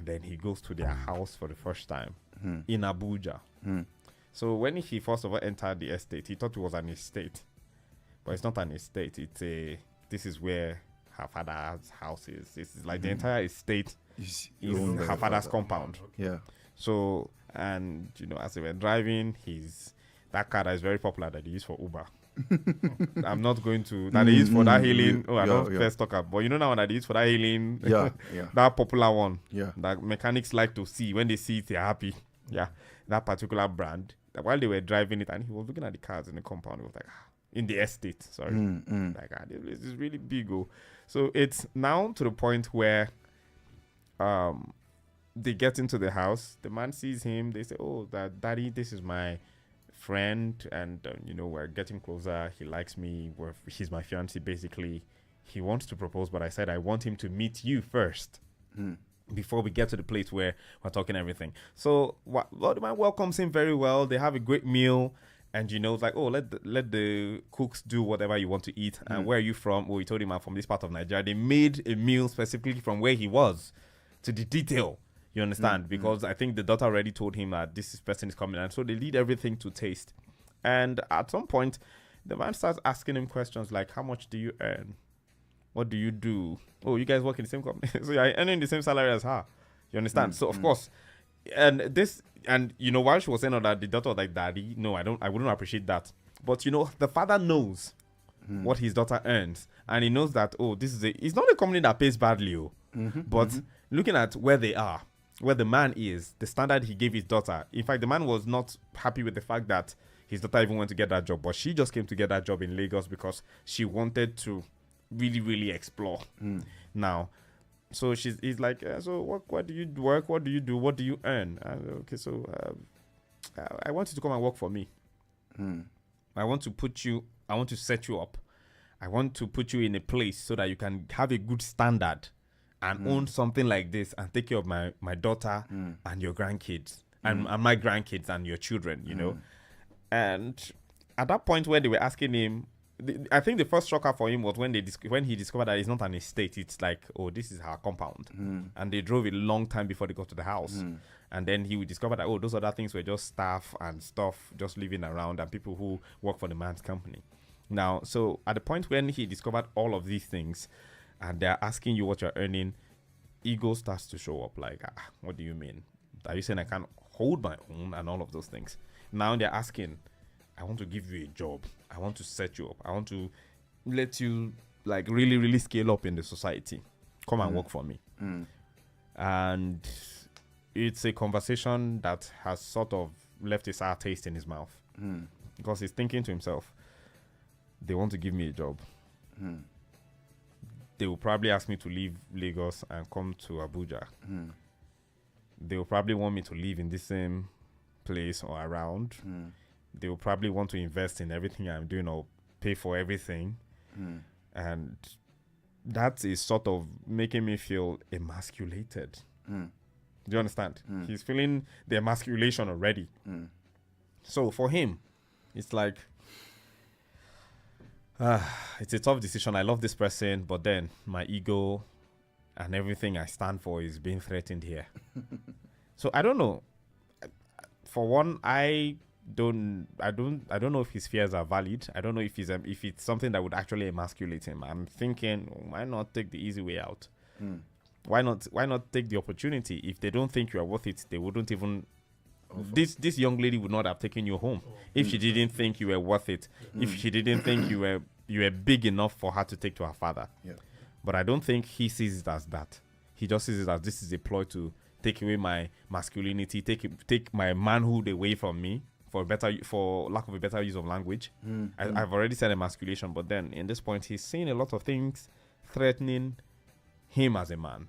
and then he goes to their house for the first time in Abuja. So when he first of all entered the estate, he thought it was an estate, but it's not an estate. This is where her father's house is. It's like the entire estate is her father's compound. Yeah. So, and as they were driving, that car that is very popular that they use for Uber. I'm not going to that they use for that hailing. I don't first talk about, but now that they use for that hailing, that popular one, that mechanics like to see. When they see it, they're happy. Yeah, that particular brand. While they were driving it, and he was looking at the cars in the compound, he was like, in the estate, sorry, like this is really big. So it's now to the point where, they get into the house. The man sees him. They say, "Oh, daddy, this is my friend, and we're getting closer. He likes me. He's my fiancé, basically. He wants to propose, but I said I want him to meet you first before we get to the place where we're talking everything." So the man welcomes him very well. They have a great meal, and it's like, "Oh, let the cooks do whatever you want to eat." And where are you from? He told him, "I'm from this part of Nigeria." They made a meal specifically from where he was to the detail. You understand? Because I think the daughter already told him that this person is coming. And so they lead everything to taste. And at some point, the man starts asking him questions like, "How much do you earn? What do you do? Oh, you guys work in the same company. So you're earning the same salary as her." You understand? So, of course, while she was saying all that, the daughter was like, "Daddy, no, I wouldn't appreciate that." But, the father knows what his daughter earns. And he knows that, it's not a company that pays badly. But looking at where they are, where the man is, the standard he gave his daughter. In fact, the man was not happy with the fact that his daughter even went to get that job, but she just came to get that job in Lagos because she wanted to really, really explore. Now, so he's like, "So what do you work? What do you do? What do you earn?" Okay, so I want you to come and work for me. I want to set you up. I want to put you in a place so that you can have a good standard and own something like this and take care of my daughter and your grandkids and my grandkids and your children, And at that point where they were asking him, I think the first shocker for him was when he discovered that it's not an estate. It's like, this is her compound. And they drove a long time before they got to the house. And then he would discover that, those other things were just staff and stuff just living around and people who work for the man's company. Now, so at the point when he discovered all of these things, and they're asking you what you're earning, ego starts to show up like, what do you mean? Are you saying I can't hold my own and all of those things? Now they're asking, I want to give you a job. I want to set you up. I want to let you like really, really scale up in the society. Come and work for me. And it's a conversation that has sort of left a sour taste in his mouth. Because he's thinking to himself, they want to give me a job. They will probably ask me to leave Lagos and come to Abuja. They will probably want me to live in the same place or around. They will probably want to invest in everything I'm doing or pay for everything. And that is sort of making me feel emasculated. Do you understand? He's feeling the emasculation already. So for him, it's like, it's a tough decision. I love this person, but then my ego and everything I stand for is being threatened here. So I don't know. For one, I don't know if his fears are valid. I don't know if it's something that would actually emasculate him. I'm thinking, why not take the easy way out? Why not take the opportunity? If they don't think you are worth it, they wouldn't even. This young lady would not have taken you home if she didn't think you were worth it. If she didn't think you were big enough for her to take to her father. But I don't think he sees it as that. He just sees it as this is a ploy to take away my masculinity, take my manhood away from me, for lack of a better use of language. I've already said emasculation, but then in this point he's seeing a lot of things threatening him as a man.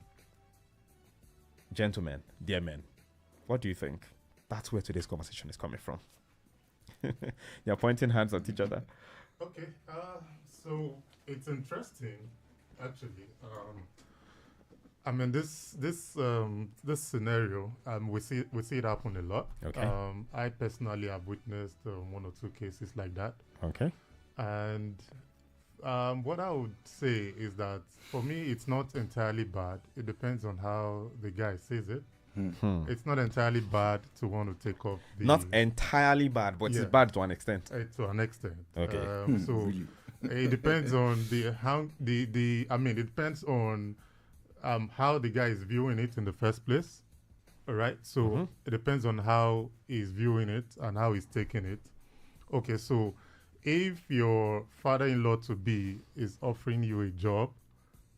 Gentlemen, dear men, what do you think? That's where today's conversation is coming from. You're pointing hands at each other. Okay, so it's interesting, actually. I mean, this scenario, we see it happen a lot. Okay. I personally have witnessed one or two cases like that. Okay. And what I would say is that for me, it's not entirely bad. It depends on how the guy says it. It's not entirely bad to want to take off the. Not entirely bad, but Yeah. it's bad to an extent. To an extent. Okay. So Really? it depends on the. I mean, it depends on how the guy is viewing it in the first place. All right. So it depends on how he's viewing it and how he's taking it. Okay. So if your father-in-law to be is offering you a job,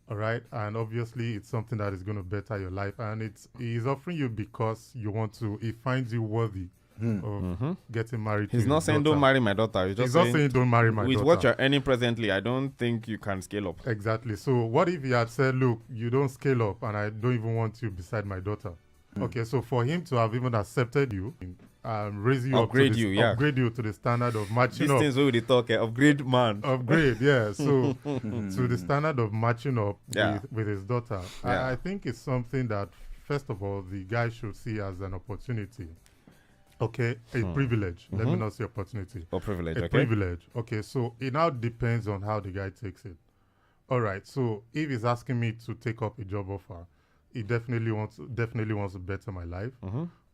all right, and obviously it's something that is going to better your life, and he's offering you because you want to, he finds you worthy of getting married. He's to not his saying daughter. don't marry my daughter. He's just He's not saying don't marry my with daughter. what you're earning presently, I don't think you can scale up. Exactly. So what if he had said, look, you don't scale up and I don't even want you beside my daughter? Okay, so for him to have even accepted you, raise you Upgrade up to you, yeah. upgrade you to the standard of matching These up. things where they talk, upgrade man. Upgrade, yeah. So to the standard of matching up Yeah. with his daughter. Yeah. I think it's something that, first of all, the guy should see as an opportunity. Okay, a privilege. Let me not say opportunity. Or privilege, A okay? privilege. Okay, so it now depends on how the guy takes it. All right, so if he's asking me to take up a job offer, he definitely wants to better my life.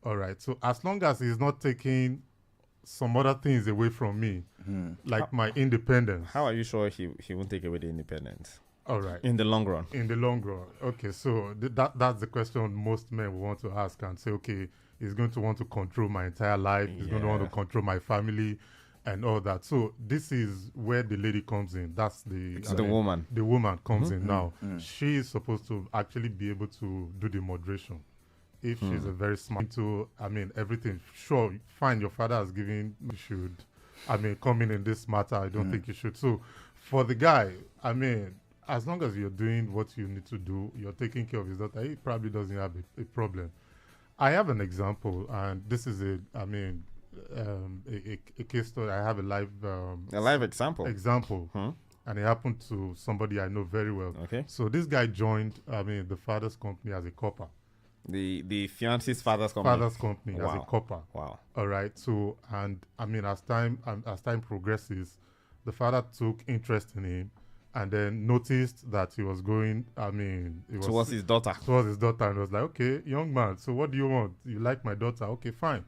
All right, so as long as he's not taking some other things away from me, like my independence. How are you sure he won't take away the independence All right, in the long run? in the long run. Okay, so that's the question most men will want to ask and say, okay, he's going to want to control my entire life. He's going to want to Yeah. control my family and all that. So this is where the lady comes in. That's The woman. The woman comes in now. She is supposed to actually be able to do the moderation. If she's a very smart everything. Sure, fine. Your father has given. You should, come in this matter. I don't think you should. So, for the guy, as long as you're doing what you need to do, you're taking care of his daughter. He probably doesn't have a problem. I have an example, and this is a case story. I have a live example. And it happened to somebody I know very well. Okay. So this guy joined, the father's company as a copper. The fiance's father's company. Father's company as a Wow. copper. Wow. All right. So as time progresses, the father took interest in him, and then noticed that he was going. It was Towards his daughter. towards his daughter, and was like, okay, young man, so what do you want? You like my daughter? Okay, fine.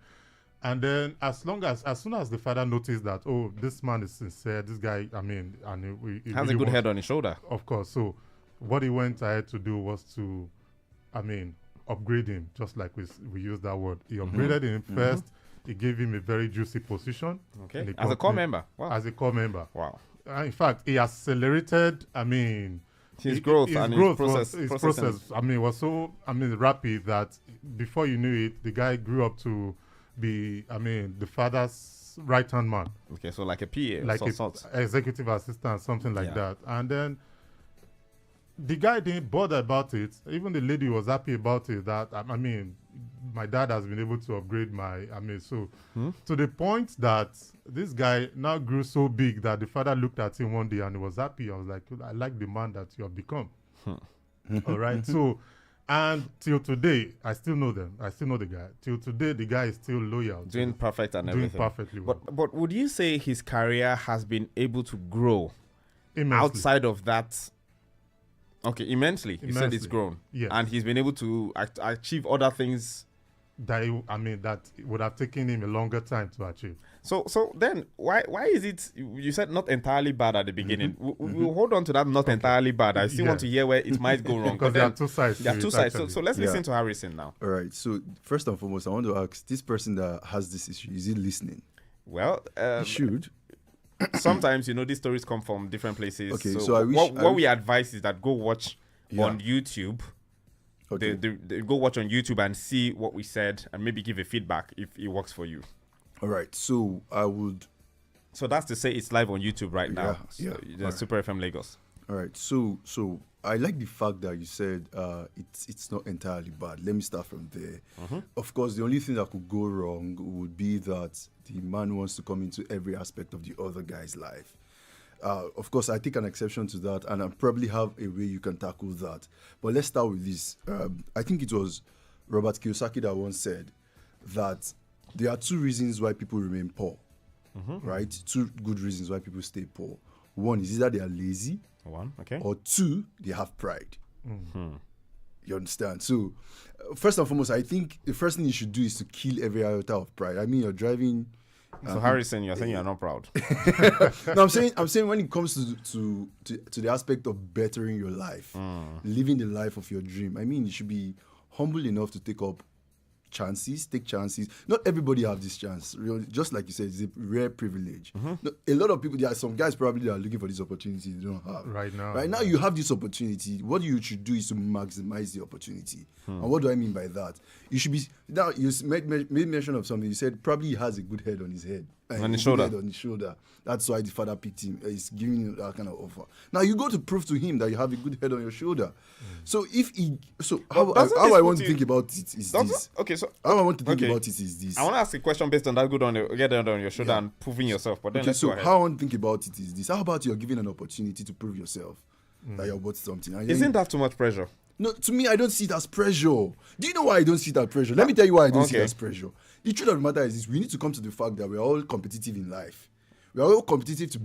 And then as soon as the father noticed that, oh, this man is sincere, this guy, and he Has really a good wants- head on his shoulder. Of course. So what he went ahead to do was to, upgrade him, just like we used that word. He upgraded him first. He gave him a very juicy position. Okay. in the As a core company, member. Wow. As a core member. Wow. In fact, he accelerated, His growth and his process. his process, was so, rapid that before you knew it, the guy grew up to be, the father's right-hand man. Okay, so like a PA Like of a sorts. executive assistant, something like Yeah. that. And then the guy didn't bother about it. Even the lady was happy about it, that, my dad has been able to upgrade to the point that this guy now grew so big that the father looked at him one day and he was happy. I was like, I like the man that you have become. All right. So, and till today, I still know them. I still know the guy. Till today, the guy is still loyal. Doing perfect and doing everything. perfectly well. But would you say his career has been able to grow Immensely. outside of that? Okay, immensely. You said it's Immensely. grown. Yes. And he's been able to achieve other things. That would have taken him a longer time to achieve. So then why is it you said not entirely bad at the beginning? We'll hold on to that not entirely bad. I still want to hear where it might go wrong. Because But there are then two sides. there to are two it, sides. actually. So let's Yeah. listen to Harrison now. All right. So first and foremost, I want to ask this person that has this issue, is he listening? Well, He should. sometimes these stories come from different places. Okay, so so I wish- what we advise is that go watch Yeah. on YouTube. Okay. They go watch on YouTube and see what we said and maybe give a feedback if it works for you. All right. So I would. So that's to say it's live on YouTube right now. Yeah, So yeah. the Super FM Lagos. All right. So I like the fact that you said it's not entirely bad. Let me start from there. Of course, the only thing that could go wrong would be that the man wants to come into every aspect of the other guy's life. Of course, I take an exception to that, and I probably have a way you can tackle that. But let's start with this. I think it was Robert Kiyosaki that once said that there are two reasons why people remain poor, right? Two good reasons why people stay poor. one is either they are lazy, One, okay. or two, they have pride. You understand? So, first and foremost, I think the first thing you should do is to kill every iota of pride. I mean, you're driving. So Harrison, you're saying you're not proud. No, I'm saying when it comes to the aspect of bettering your life, living the life of your dream. I mean, you should be humble enough to take chances. Not everybody have this chance. Just like you said, it's a rare privilege. No, a lot of people, there are some guys probably that are looking for this opportunity they don't have. Right now. Right now, you have this opportunity. What you should do is to maximize the opportunity. And what do I mean by that? You should be, now you made mention of something. You said probably he has a good head on his head. On his shoulder. Head on his shoulder. That's why the father picked him. He's giving you that kind of offer. Now you go to prove to him that you have a good head on your shoulder. So how I want to think about it is this. Okay, so how I want to think about it is this. I want to ask a question based on that. Get on your shoulder and proving yourself. But then let's go ahead. How I want to think about it is this. How about you're given an opportunity to prove yourself that you're worth something? And Isn't that too much pressure? No, to me, I don't see it as pressure. Do you know why I don't see it as pressure? Let me tell you why I don't see it as pressure. The truth of the matter is this: we need to come to the fact that we're all competitive in life. We are all competitive to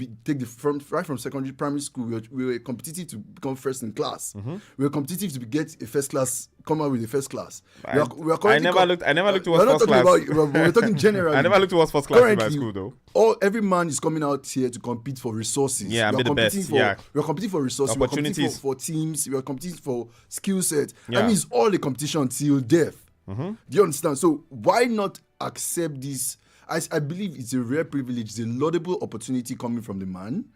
right from secondary, primary school. We were competitive to become first in class. We were competitive to get a first class, come out with a first class. I never looked towards first class. We're talking generally. I never looked towards first class in my school though. Every man is coming out here to compete for resources. Yeah, be the best. We're competing for resources. We're competing for teams. We're competing for skill set. I mean, it's all a competition till death. Do you understand? So why not accept this? I believe it's a rare privilege, it's a laudable opportunity coming from the man,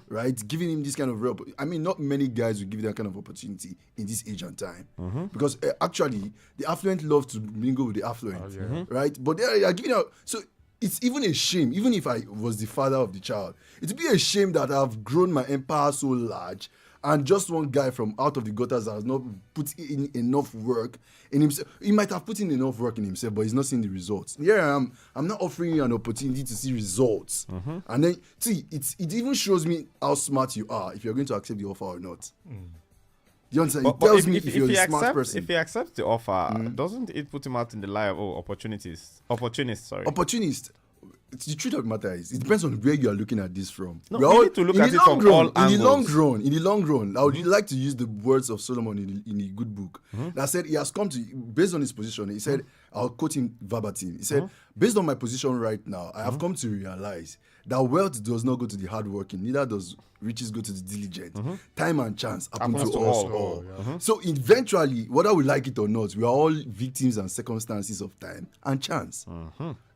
right? Giving him this kind of I mean, not many guys will give that kind of opportunity in this age and time. Because actually, the affluent love to mingle with the affluent, right? But they are giving out. So it's even a shame, even if I was the father of the child, it'd be a shame that I've grown my empire so large and just one guy from out of the gutters has not put in enough work in himself. He might have put in enough work in himself, but he's not seeing the results. Here I am. I'm not offering you an opportunity to see results. And then, see, it even shows me how smart you are if you're going to accept the offer or not. You understand? It tells me if you're a smart person. If he accepts the offer, doesn't it put him out in the lie of opportunist? Opportunist. The truth of the matter is, it depends on where you are looking at this from. No, we need to look at it from all angles. In the long run, I would like to use the words of Solomon in a good book. That said, he has come to, based on his position, he said, I'll quote him verbatim. He said, based on my position right now, I have come to realize that wealth does not go to the hardworking, neither does riches go to the diligent. Time and chance happen to us all. So eventually, whether we like it or not, we are all victims and circumstances of time and chance.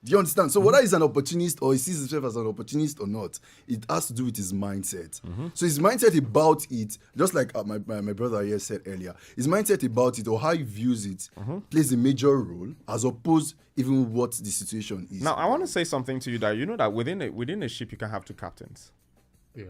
Do you understand? So whether he's an opportunist or he sees himself as an opportunist or not, it has to do with his mindset. So his mindset about it, just like my brother here said earlier, his mindset about it or how he views it plays a major role as opposed even what the situation is. Now, I want to say something to you that you know that within a ship you can have two captains. Yeah.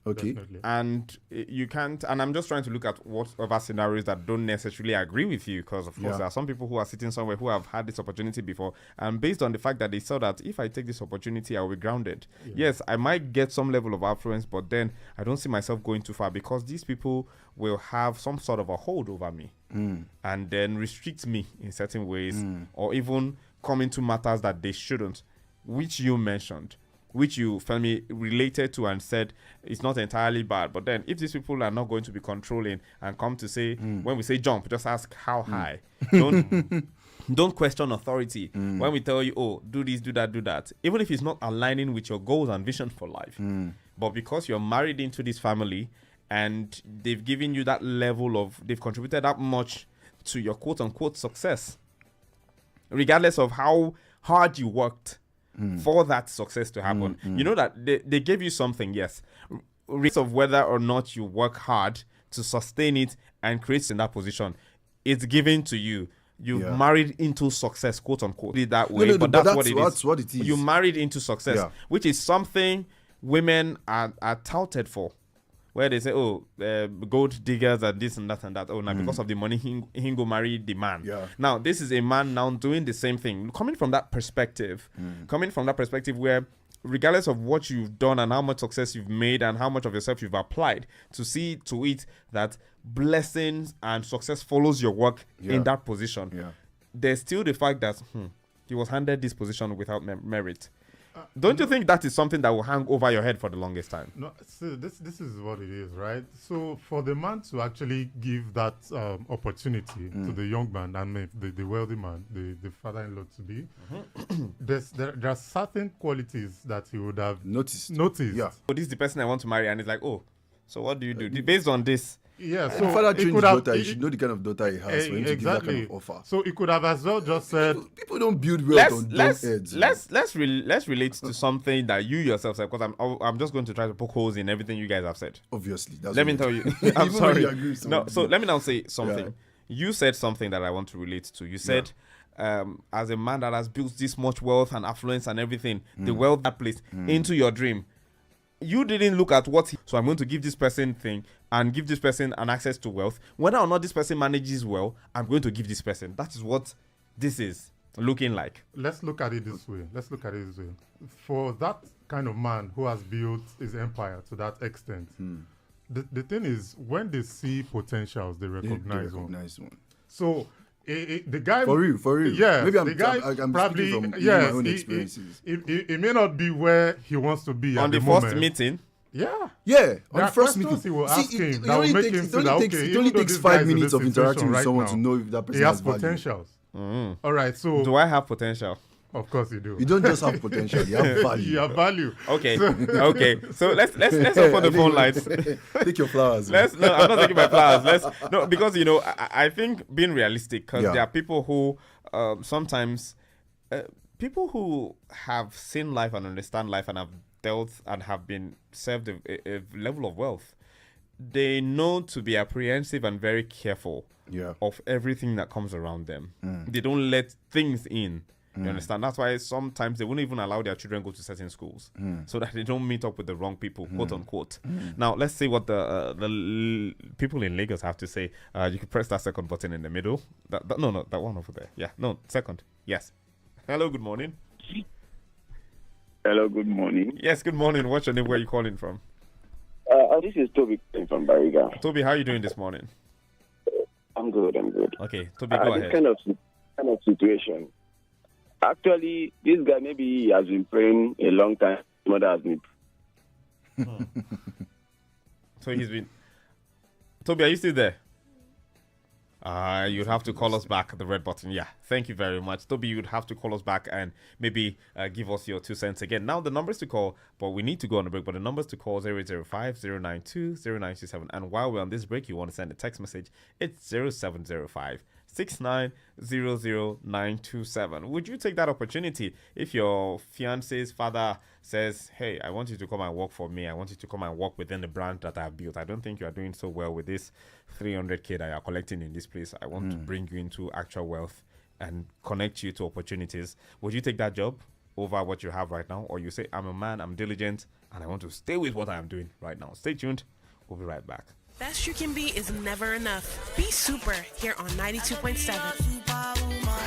Okay. Definitely. And you can't, and I'm just trying to look at what other scenarios that don't necessarily agree with you, because of course there are some people who are sitting somewhere who have had this opportunity before, and based on the fact that they saw that if I take this opportunity I will be grounded. Yes, I might get some level of affluence, but then I don't see myself going too far because these people will have some sort of a hold over me and then restrict me in certain ways or even come into matters that they shouldn't, which you mentioned, which you, FEMI, related to and said it's not entirely bad. But then if these people are not going to be controlling and come to say, when we say jump, just ask how high. Don't question authority. When we tell you, oh, do this, do that, do that. Even if it's not aligning with your goals and vision for life. But because you're married into this family and they've given you that level of, they've contributed that much to your quote-unquote success, regardless of how hard you worked, for that success to happen. You know that they gave you something, yes. Regardless of whether or not you work hard to sustain it and create in that position, it's given to you. You've married into success, quote unquote. That way, but that's what it is. That's what it is. You married into success, which is something women are touted for. Where they say, oh, gold diggers and this and that and that. Oh, now because of the money, he go marry the man. Now, this is a man now doing the same thing. Coming from that perspective, where regardless of what you've done and how much success you've made and how much of yourself you've applied, to see to it that blessings and success follows your work in that position. There's still the fact that he was handed this position without merit. Don't you think that is something that will hang over your head for the longest time? No, so this is what it is, right? So for the man to actually give that opportunity to the young man, I mean the wealthy man, the father-in-law to be, there are certain qualities that he would have Noticed. noticed. So this is the person I want to marry, and it's like, oh, so what do you do? Based on this, Yeah, So so the father he trained his could have daughter. He should know the kind of daughter he has for him to give that kind of offer. So he could have as well just said, People don't build wealth on dumb let's heads. let's relate to something that you yourself said, because I'm just going to try to poke holes in everything you guys have said. Obviously, that's Let me what tell it- you. I'm Even when sorry. you agree with No, somebody. so let me now say something. Yeah. You said something that I want to relate to. You said, as a man that has built this much wealth and affluence and everything, the wealth that placed into your dream, you didn't look at what so I'm going to give this person thing and give this person an access to wealth. Whether or not this person manages well, I'm going to give this person. That is what this is looking like. let's look at it this way. For that kind of man who has built his empire to that extent, the thing is, when they see potentials, they They recognize one. recognize one. So the guy For real. Yes, Maybe the guy I'm probably speaking from yes, my own he- experiences. he may not be where he wants to be On at the the first moment. meeting, Yeah. Yeah, There on are the first questions meeting. he will ask him it that will only make takes, him it see only that, takes, okay, it even only though takes this guy 5 is in minutes this of interacting situation with right someone now, to know if that person he has has value. potentials. All right, so do I have potential? of course you do. You don't just have potential, you have value. You have value. Okay, okay. So let's open the phone lines. Take your flowers. No, I'm not taking my flowers. No, because I think being realistic, because Yeah. there are people who sometimes people who have seen life and understand life and have dealt and have been served a level of wealth, they know to be apprehensive and very careful Yeah. of everything that comes around them. They don't let things in. You understand? That's why sometimes they won't even allow their children go to certain schools so that they don't meet up with the wrong people, quote unquote. Now, let's see what the people in Lagos have to say. You can press that second button in the middle. No, that one over there. Yeah, no, second. Yes. Hello, good morning. Hello, good morning. Yes, good morning. What's your name? Where are you calling from? This is Toby from Bariga. Toby, how are you doing this morning? I'm good. Okay, Toby, go This ahead. kind of situation. Actually, this guy maybe he has been praying a long time. His mother has been. So he's been. Toby, are you still there? You'd have to call us back at the red button. Yeah, thank you very much. Toby, you'd have to call us back and maybe give us your 2 cents again. Now, the numbers to call, but we need to go on a break, but the numbers to call 005-092-0927. And while we're on this break, you want to send a text message, it's 0705 6900927. Would you take that opportunity if your fiance's father says, hey, I want you to come and work for me, I want you to come and work within the brand that I've built, I don't think you are doing so well with this 300k that you're collecting in this place, I want to bring you into actual wealth and connect you to opportunities? Would you take that job over what you have right now? Or you say, I'm a man, I'm diligent, and I want to stay with what I'm doing right now? Stay tuned, we'll be right back. Best you can be is never enough. Be super here on 92.7.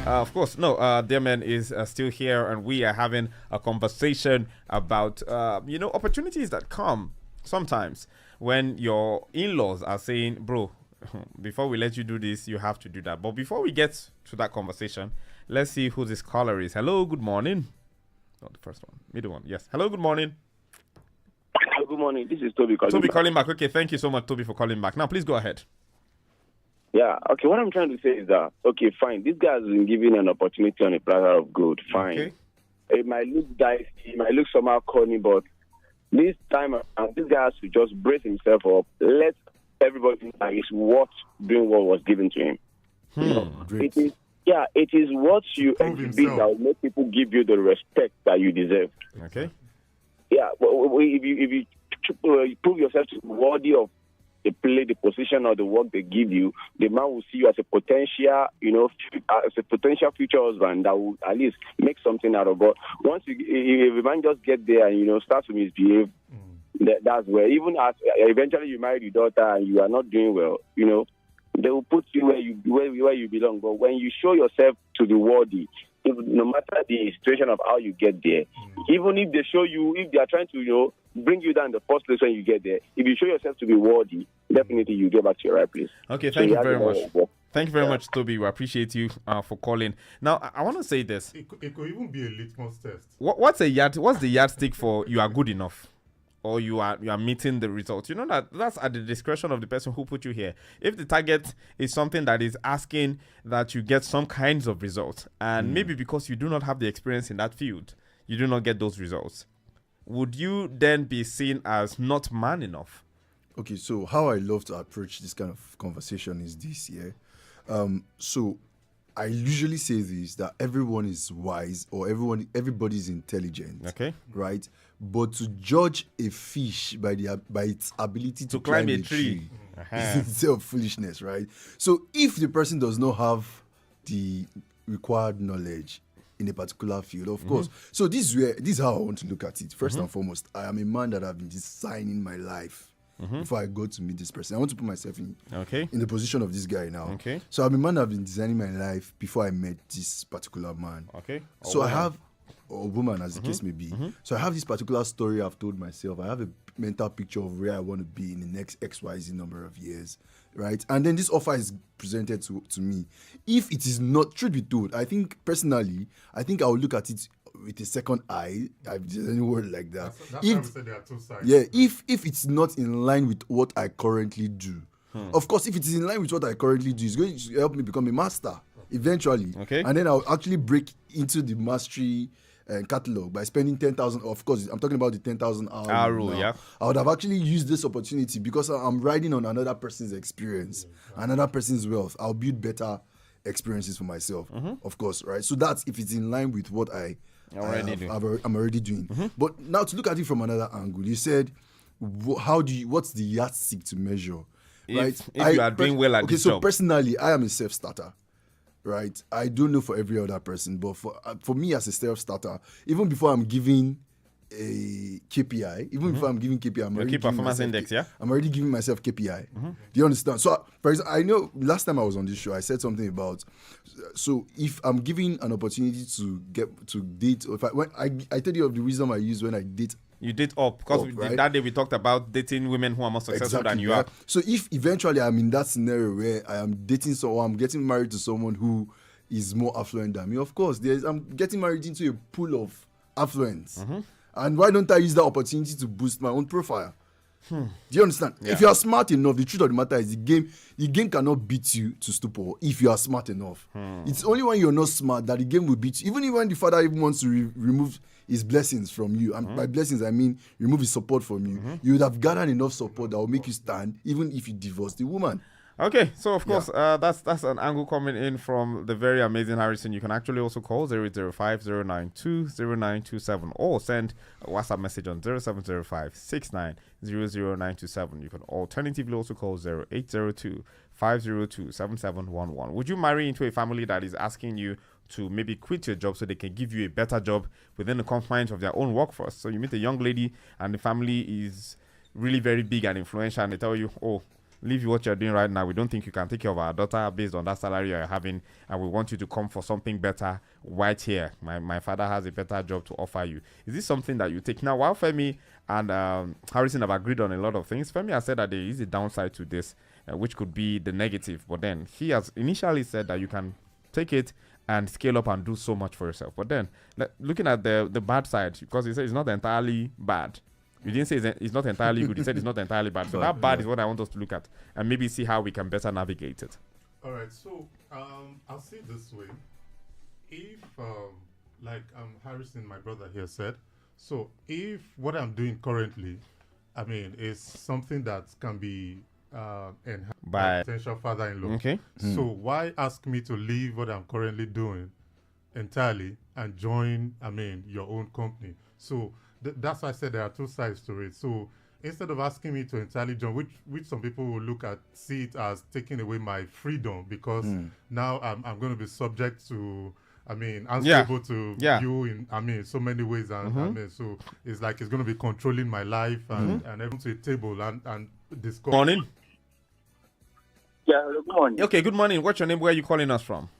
Of course, no. Dear man is still here, and we are having a conversation about opportunities that come sometimes when your in-laws are saying, "Bro, before we let you do this, you have to do that." But before we get to that conversation, let's see who this caller is. Hello, good morning. Not the first one, middle one. Yes. Hello, good morning. Good morning. This is Toby calling. Toby calling back. Okay, thank you so much, Toby, for calling back. Now, please go ahead. Yeah, okay, what I'm trying to say is that, okay, fine, this guy has been given an opportunity on a platter of gold, fine. Okay. It might look dicey, it might look somehow corny, but this time around, this guy has to just brace himself up, let everybody know that it's worth doing what was given to him. It is what you exhibit that will make people give you the respect that you deserve. Okay. Yeah, but if you prove yourself to be worthy of the play, the position, or the work they give you, the man will see you as a potential, future husband that will at least make something out of it. Once if the man just get there and start to misbehave, that's where even as eventually you marry your daughter and you are not doing well, they will put you where you belong. But when you show yourself to be worthy, no matter the situation of how you get there, even if they show you, if they are trying to bring you down in the first place when you get there, if you show yourself to be worthy, definitely you get back to your right place. Okay, thank you very much. Thank you very much, Toby. We appreciate you for calling. Now, I want to say this. It could even be a litmus test. What's the yardstick for you are good enough? Or you are meeting the results. You know that's at the discretion of the person who put you here. If the target is something that is asking that you get some kinds of results, and maybe because you do not have the experience in that field, you do not get those results, would you then be seen as not man enough? Okay, so how I love to approach this kind of conversation is this, yeah. So I usually say this, that everyone is wise or everybody is intelligent. Okay. Right? But to judge a fish by its ability to climb a tree is itself foolishness, right? So if the person does not have the required knowledge in a particular field, of course. So this is how I want to look at it. First and foremost, I am a man that have been designing my life. Before I go to meet this person, I want to put myself in the position of this guy now. Okay. So I'm a man that have been designing my life before I met this particular man. Okay. So I have, or woman as the case may be. So I have this particular story I've told myself. I have a mental picture of where I want to be in the next XYZ number of years, right? And then this offer is presented to me. If it is not, truth be told, I think personally, I will look at it with a second eye, if there's any word like that. That's why we said there are two sides. Yeah, if it's not in line with what I currently do. Of course, if it is in line with what I currently do, it's going to help me become a master eventually. Okay. And then I'll actually break into the mastery catalog by spending 10,000. Of course, I'm talking about the 10,000 hour rule. Yeah. I would have actually used this opportunity because I'm riding on another person's experience, another person's wealth. I'll build better experiences for myself, of course, right? So that's if it's in line with what I'm already doing. But now to look at it from another angle, you said, what's the yardstick to measure? Right? If you are doing well at this job. So personally, I am a self-starter. Right, I don't know for every other person, but for me as a self-starter, even before I'm giving a KPI, before I'm giving KPI, I'm already key performance index, I'm already giving myself KPI. Do you understand? So, for example, I know last time I was on this show, I said something about. So, if I'm giving an opportunity to date, or if I tell you of the wisdom I use when I date. You date up because right? That day we talked about dating women who are more successful than you are. So if eventually I'm in that scenario where I am dating someone, I'm getting married to someone who is more affluent than me, of course, I'm getting married into a pool of affluence. And why don't I use that opportunity to boost my own profile? Do you understand? Yeah. If you are smart enough, the truth of the matter is the game cannot beat you to stupor if you are smart enough. It's only when you're not smart that the game will beat you. Even when the father even wants to remove his blessings from you, and by blessings I mean remove his support from you, you would have gathered enough support that will make you stand even if you divorce the woman. Okay, so of course, that's an angle coming in from the very amazing Harrison. You can actually also call 0805-092-0927 or send a WhatsApp message on 0705-6900-927. You can alternatively also call 0802-502-7711. Would you marry into a family that is asking you to maybe quit your job so they can give you a better job within the confines of their own workforce? So you meet a young lady and the family is really very big and influential and they tell you, oh, leave what you're doing right now. We don't think you can take care of our daughter based on that salary you're having, and we want you to come for something better right here. My father has a better job to offer you. Is this something that you take? Now, while Femi and Harrison have agreed on a lot of things, Femi has said that there is a downside to this, which could be the negative. But then he has initially said that you can take it and scale up and do so much for yourself. But then, looking at the bad side, because he said it's not entirely bad. You didn't say it's not entirely good. You said it's not entirely bad. So that bad is what I want us to look at and maybe see how we can better navigate it. All right. So I'll say it this way. If, Harrison, my brother here said, so if what I'm doing currently, is something that can be enhanced by potential father-in-law. Okay. So why ask me to leave what I'm currently doing entirely and join, your own company? So that's why I said there are two sides to it. So instead of asking me to entirely join, which some people will see it as taking away my freedom, because now I'm going to be subject to, answerable to you in, so many ways. And so it's like it's going to be controlling my life and everything to a table and discuss. Morning. Yeah, good morning. Okay, good morning. What's your name? Where are you calling us from?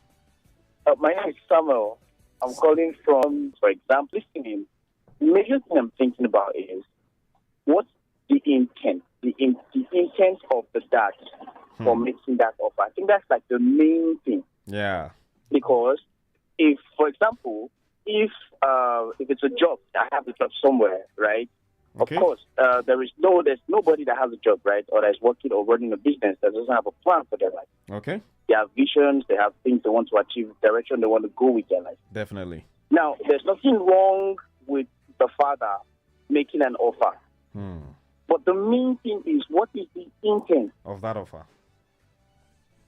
My name is Samuel. I'm calling from, for example, listening. The major thing I'm thinking about is what's the intent? The intent of the dad for making that offer. I think that's like the main thing. Yeah. Because if, for example, if it's a job, I have a job somewhere, right? Okay. Of course, there's nobody that has a job, right, or that's working or running a business that doesn't have a plan for their life. Okay. They have visions, they have things they want to achieve, direction they want to go with their life. Definitely. Now, there's nothing wrong with the father making an offer. But the main thing is, what is the intent of that offer?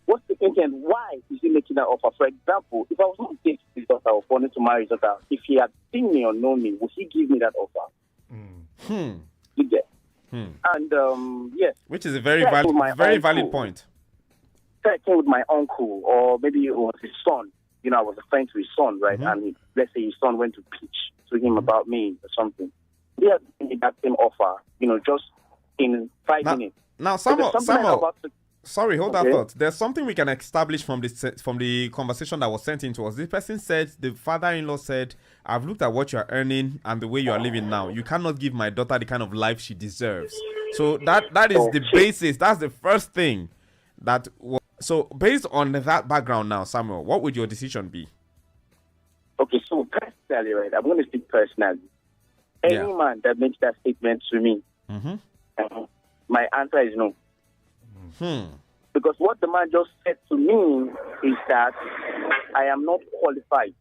What's the intent? Why is he making that offer? For example, if I was not dating his daughter or wanted to marry his daughter, if he had seen me or known me, would he give me that offer? You get? And yes. Which is a very valid point. Checking with my uncle, or maybe it was his son. I was a friend to his son, right? And let's say his son went to pitch to him about me or something. They have given me that same offer, just in 5 minutes. Now, Samuel, sorry, hold that thought. There's something we can establish from the conversation that was sent in to us. This person said, the father-in-law said, I've looked at what you're earning and the way you are living now. You cannot give my daughter the kind of life she deserves. So that is the basis. That's the first thing. So based on that background now, Samuel, what would your decision be? Okay, so personally, right, I'm going to speak personally. Any man that makes that statement to me, my answer is no. Because what the man just said to me is that I am not qualified.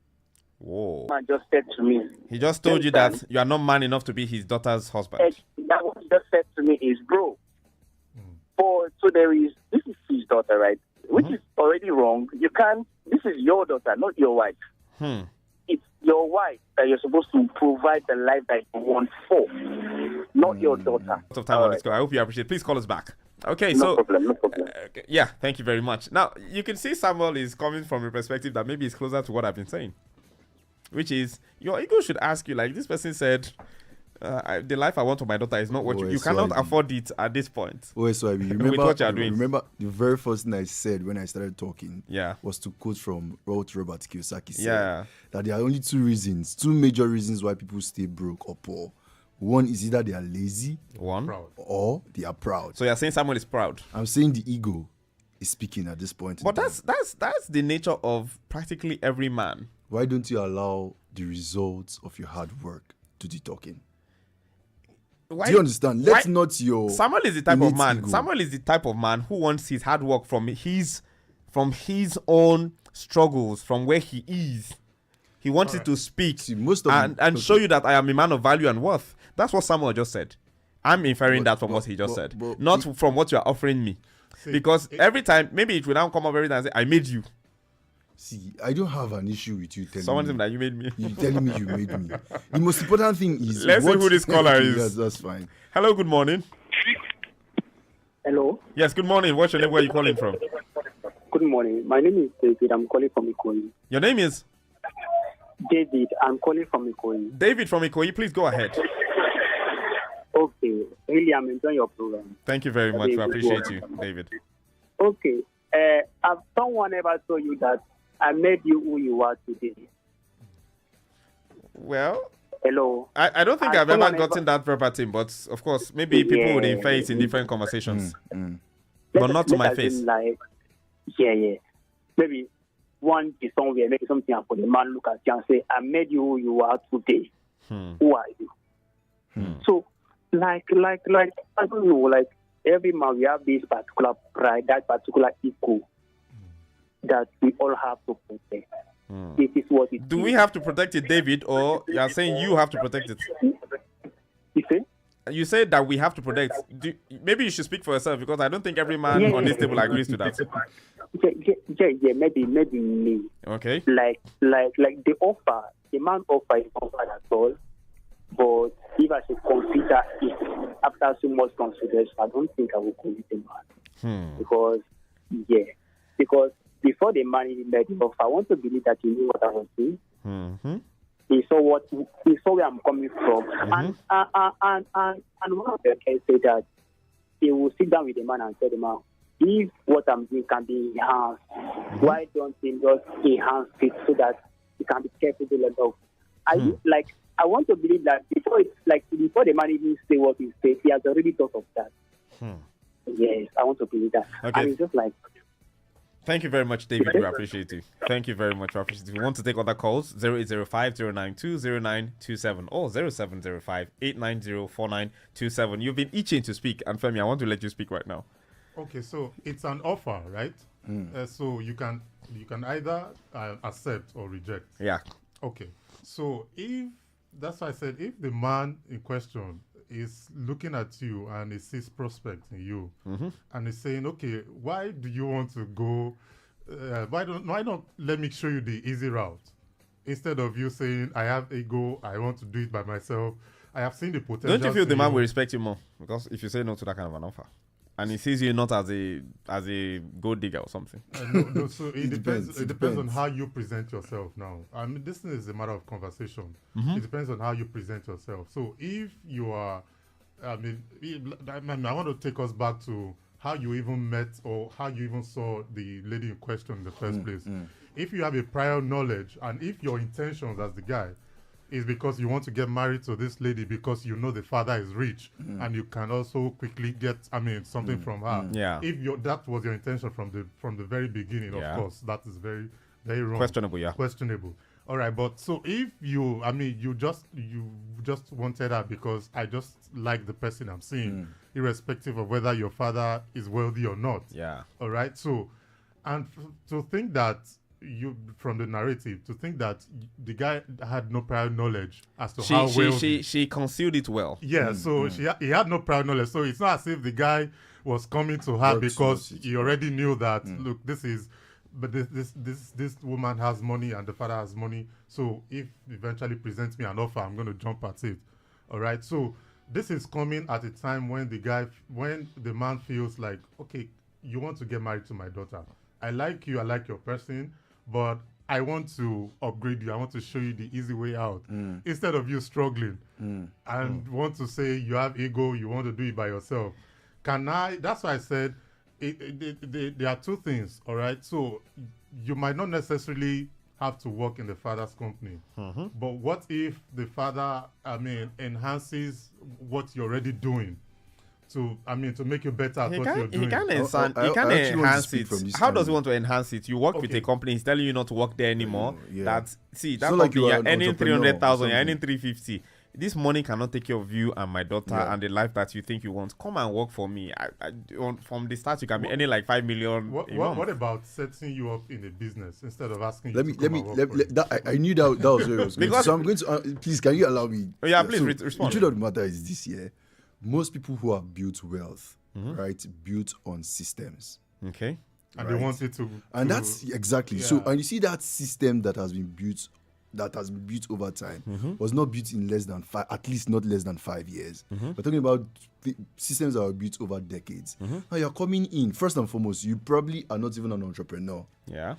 Whoa. The man just said to me. He just told you that you are not man enough to be his daughter's husband. That what he just said to me is, bro. So this is his daughter, right? Which is already wrong. You can't, this is your daughter, not your wife. It's your wife that you're supposed to provide the life that you want for, not your daughter. Lots of time on this call. I hope you appreciate it. Please call us back. Okay, no problem. Yeah, thank you very much. Now, you can see Samuel is coming from a perspective that maybe is closer to what I've been saying, which is your ego should ask you, like this person said, the life I want for my daughter is not what you cannot afford it at this point. OSYB, remember with what you're doing. Remember the very first thing I said when I started talking was to quote from Robert Kiyosaki said that there are only two major reasons why people stay broke or poor. One is either they are lazy or they are proud. So you're saying someone is proud? I'm saying the ego is speaking at this point. But that's the nature of practically every man. Why don't you allow the results of your hard work to do talking? Do you understand? Samuel is the type of man. Ego. Samuel is the type of man who wants his hard work from his own struggles, from where he is. He wants it to speak and show you that I am a man of value and worth. That's what Samuel just said. I'm inferring that from what he just said, not from what you are offering me. Because every time, maybe it will now come up every time and say, I made you. See, I don't have an issue with you telling someone that you made me. You telling me you made me. The most important thing is... Let's see who this caller is. Yes, that's fine. Hello, good morning. Hello. Yes, good morning. What's your name? Where are you calling from? Good morning. My name is David. I'm calling from Ikoyi. Your name is? David. I'm calling from Ikoyi. David from Ikoyi, please go ahead. Okay, really, I'm enjoying your program. Thank you very much. We appreciate you, David. Okay, have someone ever told you that I made you who you are today? Well, Hello. I don't think Has I've ever someone gotten that verbatim, but of course, maybe people would infer it in different conversations. But not to my face. Like, yeah. Maybe one day somewhere, maybe something happen. The man look at you and say, I made you who you are today. Who are you? So, like, I don't know, like, every man, we have this particular pride, that particular ego that we all have to protect. This is what it Do is. we have to protect it, David, or you are saying you have to protect it? You see? You say that we have to protect. Maybe you should speak for yourself, because I don't think every man on this table agrees to that. Yeah, maybe me. Okay. Like the offer, the man offer is offered at all. But if I should consider it after so much consideration, I don't think I will commit the man. Because before the man even made the offer, I want to believe that he knew what I was doing. He saw where I'm coming from. And one of the guys said that he will sit down with the man and tell the man, if what I'm doing can be enhanced, why don't we just enhance it so that it can be capable enough? I want to believe that before the man even say what he said, he has already thought of that. Yes, I want to believe that. Okay. And it's just like, thank you very much, David. We appreciate you. Thank you very much. We appreciate it. If you want to take other calls, 0805-092-0927 or 0705-890-4927. You've been itching to speak, and Femi, I want to let you speak right now. Okay, so it's an offer, right? So you can either accept or reject. Yeah. Okay, so that's why I said, if the man in question is looking at you and he sees prospect in you, and is saying, okay, why do you want to go? Why not let me show you the easy route, instead of you saying, I have ego, I want to do it by myself. I have seen the potential. Don't you feel the man will respect you more? Because if you say no to that kind of an offer, and he sees you not as a gold digger or something. No, so it depends. It depends on how you present yourself now. I mean, this is a matter of conversation. It depends on how you present yourself. So if you are, I want to take us back to how you even met or how you even saw the lady in question in the first place. If you have a prior knowledge, and if your intentions as the guy is because you want to get married to this lady because you know the father is rich and you can also quickly get something from her. Yeah. If that was your intention from the very beginning, of course, that is very, very wrong. Questionable, yeah. Questionable. All right, but so if you just wanted her because I just like the person I'm seeing, irrespective of whether your father is wealthy or not. Yeah. All right. So, and to think that from the narrative, to think that the guy had no prior knowledge as to how well she concealed it well. Yeah, so he had no prior knowledge. So it's not as if the guy was coming to her because he already knew that look, this woman has money and the father has money. So if eventually presents me an offer, I'm going to jump at it. All right. So this is coming at a time when the man feels like, okay, you want to get married to my daughter. I like you. I like your person. But I want to upgrade you. I want to show you the easy way out. Instead of you struggling and want to say you have ego, you want to do it by yourself. That's why I said there are two things, all right? So you might not necessarily have to work in the father's company. But what if the father, enhances what you're already doing? To make you better at what you're doing. He can enhance it. How does he want to enhance it? You work with a company, he's telling you not to work there anymore. That company, you're earning 300,000, you're earning 350. This money cannot take care of you and my daughter and the life that you think you want. Come and work for me. From the start, you can be earning like 5 million. What about setting you up in a business instead of asking you I knew that was where it was going. So I'm going to please, can you allow me? Oh, yeah, please respond. The truth of the matter is this year. Most people who have built wealth, right, built on systems. Okay. And they want it to. And that's exactly. Yeah. So, and you see that system that has been built over time was not built in at least not less than 5 years. We're talking about systems that were built over decades. Now you're coming in, first and foremost, you probably are not even an entrepreneur. Yeah.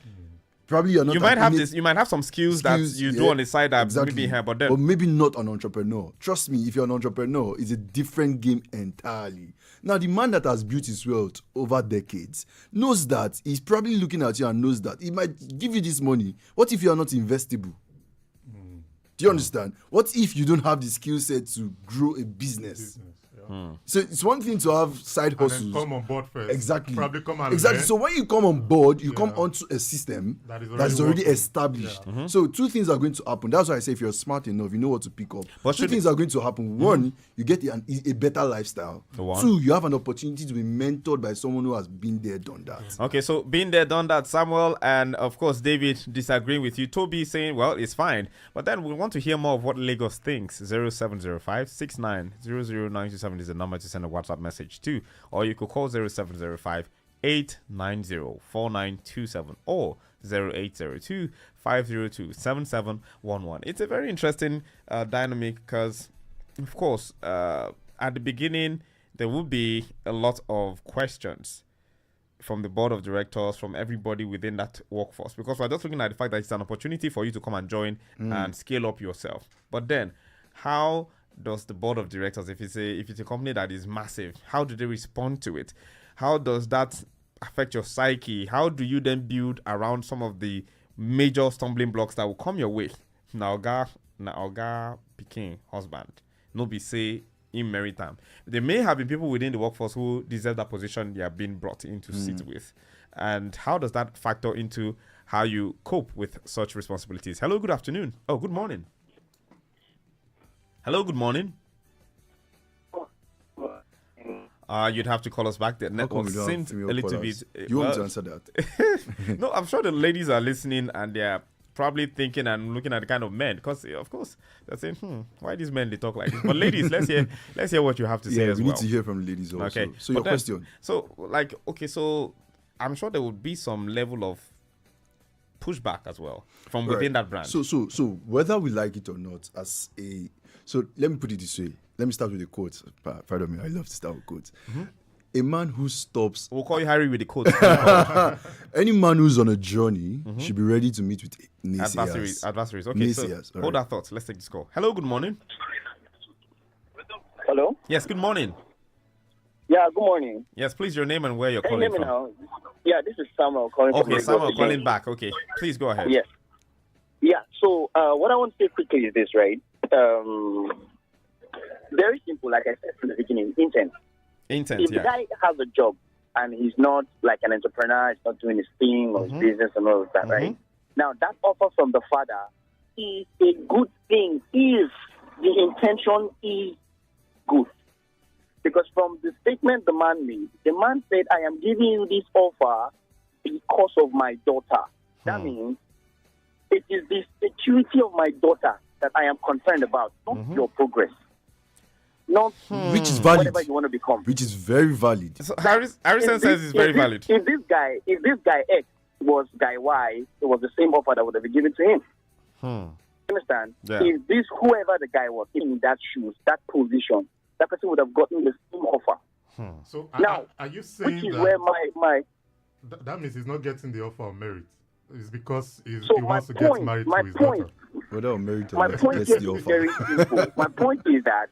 Probably you're not. You might have this. You might have some skills that you do on the side that maybe here, but then, or maybe not an entrepreneur. Trust me, if you're an entrepreneur, it's a different game entirely. Now, the man that has built his wealth over decades knows that he's probably looking at you and knows that he might give you this money. What if you are not investable? Do you understand? What if you don't have the skill set to grow a business? So it's one thing to have side hustles. And then come on board first. Exactly. Probably come and exactly. learn. So when you come on board, you come onto a system that is already established. Yeah. So two things are going to happen. That's why I say if you're smart enough, you know what to pick up. But two things are going to happen. One, you get a better lifestyle. Two, you have an opportunity to be mentored by someone who has been there, done that. Okay, so been there, done that, Samuel, and of course David disagreeing with you. Toby saying, well, it's fine. But then we want to hear more of what Lagos thinks. 0705 69 is the number to send a WhatsApp message to, or you could call 0705 890 4927 or 0802 502 7711. It's a very interesting dynamic because, of course, at the beginning there will be a lot of questions from the board of directors, from everybody within that workforce, because we're just looking at the fact that it's an opportunity for you to come and join and scale up yourself. But then, how does the board of directors, if it's a company that is massive, how do they respond to it? How does that affect your psyche? How do you then build around some of the major stumbling blocks that will come your way? Naoga became husband. No be say in maritime. There may have been people within the workforce who deserve that position they are being brought in to sit with. And how does that factor into how you cope with such responsibilities? Hello, good afternoon. Oh, good morning. Hello, good morning. You'd have to call us back. The network seemed a little bit... You want me to answer that? No, I'm sure the ladies are listening and they're probably thinking and looking at the kind of men, because of course they're saying, why these men they talk like this? But ladies, let's hear what you have to say as well. We need to hear from the ladies also. Okay. So your question. So I'm sure there would be some level of pushback as well from within that brand. So whether we like it or not, so let me put it this way. Let me start with a quote. Pardon me, I love to start with quotes. A man who stops... We'll call you Harry with the quotes. Any man who's on a journey should be ready to meet with naysayers. Adversaries. Okay, naysayers, so hold our thoughts. Let's take this call. Hello, good morning. Hello? Yes, good morning. Yeah, good morning. Yes, please, your name and where you're Can calling you hear me from. now? Yeah, this is Samuel calling from Okay, Samuel calling back. Okay, please go ahead. Yes. Yeah, so what I want to say quickly is this, right? Very simple, like I said from the beginning, intent. If the guy has a job and he's not like an entrepreneur, he's not doing his thing or his business and all of that, right? Now, that offer from the father is a good thing if the intention is good. Because from the statement the man made, the man said, I am giving you this offer because of my daughter. That means it is the security of my daughter that I am concerned about, not your progress. Not which is valid. Whatever you want to become. Which is very valid. So Harrison says it's very valid. If this guy X was guy Y, it was the same offer that would have been given to him. You understand? Yeah. If this whoever the guy was in that shoes, that position, that person would have gotten the same offer. So now, are you saying which is that where my that means he's not getting the offer of merit? It's because he so wants to get married to his daughter. Whether I'm married or my not, point gets here the is offer. very simple. My point is that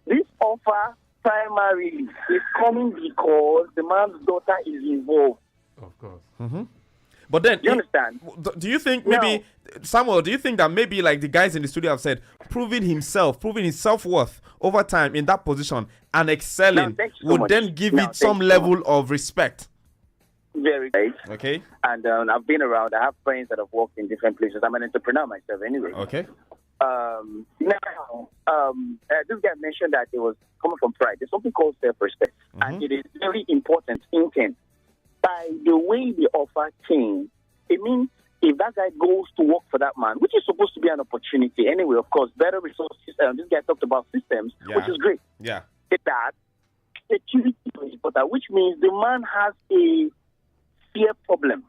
this offer primarily is coming because the man's daughter is involved. Of course. But then, You understand? Do you think maybe, Samuel, do you think that maybe like the guys in the studio have said, proving his self-worth over time in that position and excelling would then give it some level of respect? Very great. Okay. And I've been around. I have friends that have worked in different places. I'm an entrepreneur myself anyway. Okay. This guy mentioned that it was coming from pride. There's something called self-respect. And it is very important intent. By the way the offer came, it means if that guy goes to work for that man, which is supposed to be an opportunity anyway, of course, better resources. This guy talked about systems, which is great. Yeah. That security is important, which means the man has a fear problem.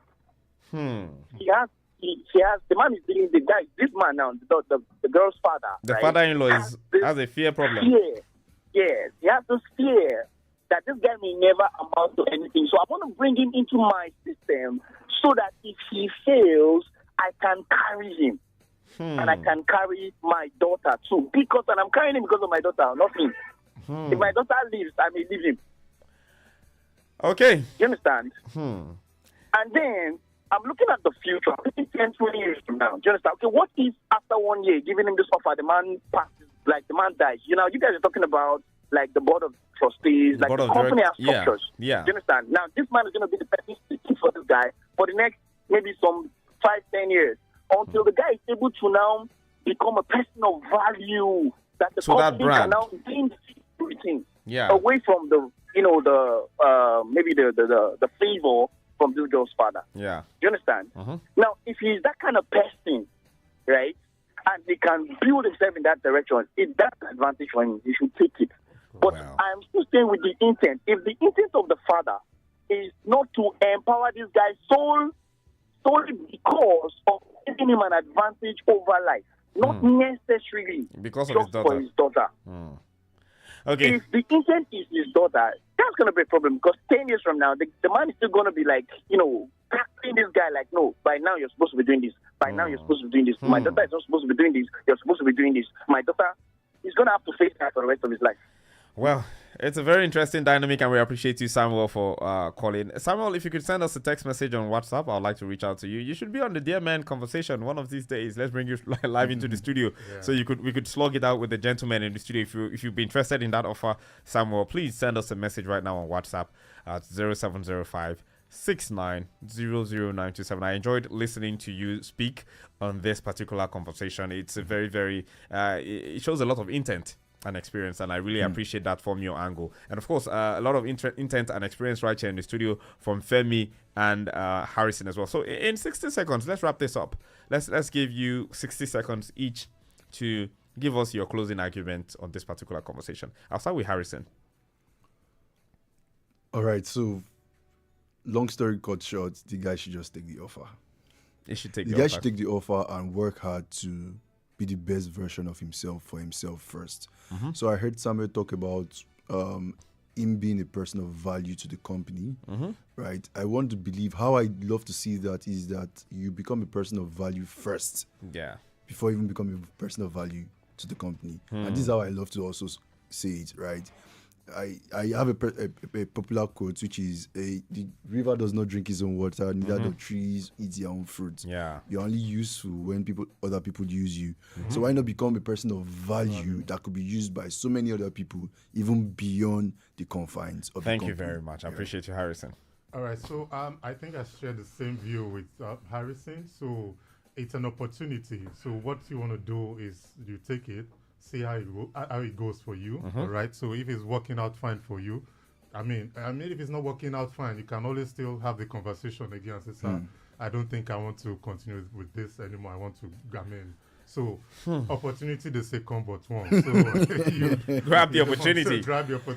He has the man is dealing the guy. This man now, the girl's father. The right, father-in-law has a fear problem. Fear. Yes, he has this fear that this guy may never amount to anything. So I want to bring him into my system so that if he fails, I can carry him. And I can carry my daughter too. And I'm carrying him because of my daughter, not him. If my daughter leaves, I may leave him. Okay. You understand? And then I'm looking at the future. I'm looking 10, 20 years from now. Do you understand? Okay, what if after 1 year, giving him this offer, the man passes, like the man dies? You know, you guys are talking about like the board of trustees, like the company has structures. Yeah. Do you understand? Now, this man is going to be the person speaking for this guy for the next maybe some 5, 10 years until the guy is able to now become a person of value that the company can now gain everything away from the, you know, the maybe the favor from this girl's father. Yeah. Do you understand? Now, if he's that kind of person, right, and he can build himself in that direction, if that's an advantage for him, he should take it. But I'm still staying with the intent. If the intent of the father is not to empower this guy solely because of giving him an advantage over life, not necessarily because of his daughter. Okay. If the intent is his daughter, that's going to be a problem because 10 years from now, the man is still going to be like, you know, tackling this guy like, no, by now you're supposed to be doing this. By now you're supposed to be doing this. My daughter is not supposed to be doing this. You're supposed to be doing this. My daughter is going to have to face that for the rest of his life. Well, it's a very interesting dynamic, and we appreciate you, Samuel, for calling. Samuel, if you could send us a text message on WhatsApp, I'd like to reach out to you. You should be on the Dear Man conversation one of these days. Let's bring you live into the studio, so we could slug it out with the gentleman in the studio. If you'd be interested in that offer, Samuel, please send us a message right now on WhatsApp at 0705 69000927. I enjoyed listening to you speak on this particular conversation. It's a very, very it shows a lot of intent and experience, and I really appreciate that from your angle. And of course, a lot of intent and experience right here in the studio from Femi and Harrison as well. So in 60 seconds, let's wrap this up. Let's give you 60 seconds each to give us your closing argument on this particular conversation. I'll start with Harrison. All right, so long story cut short, the guy should just take the offer. He should take the guy should take the offer and work hard to be the best version of himself for himself first. So I heard Samuel talk about him being a person of value to the company, right? I want to believe, how I love to see that is that you become a person of value first, before you even become a person of value to the company. And this is how I love to also say it, right? I have a popular quote, which is the river does not drink its own water, neither do trees eat their own fruit. You're only useful when other people use you. So why not become a person of value that could be used by so many other people, even beyond the confines of the company. Thank you very much. I appreciate you, Harrison. All right, so I think I share the same view with Harrison. So it's an opportunity. So what you want to do is you take it, see how it goes for you, all right? So if it's working out fine for you, I mean, if it's not working out fine, you can always still have the conversation again and say, sir, I don't think I want to continue with this anymore. I want to, so opportunity, they say come but once. So grab the opportunity. So grab the opportunity.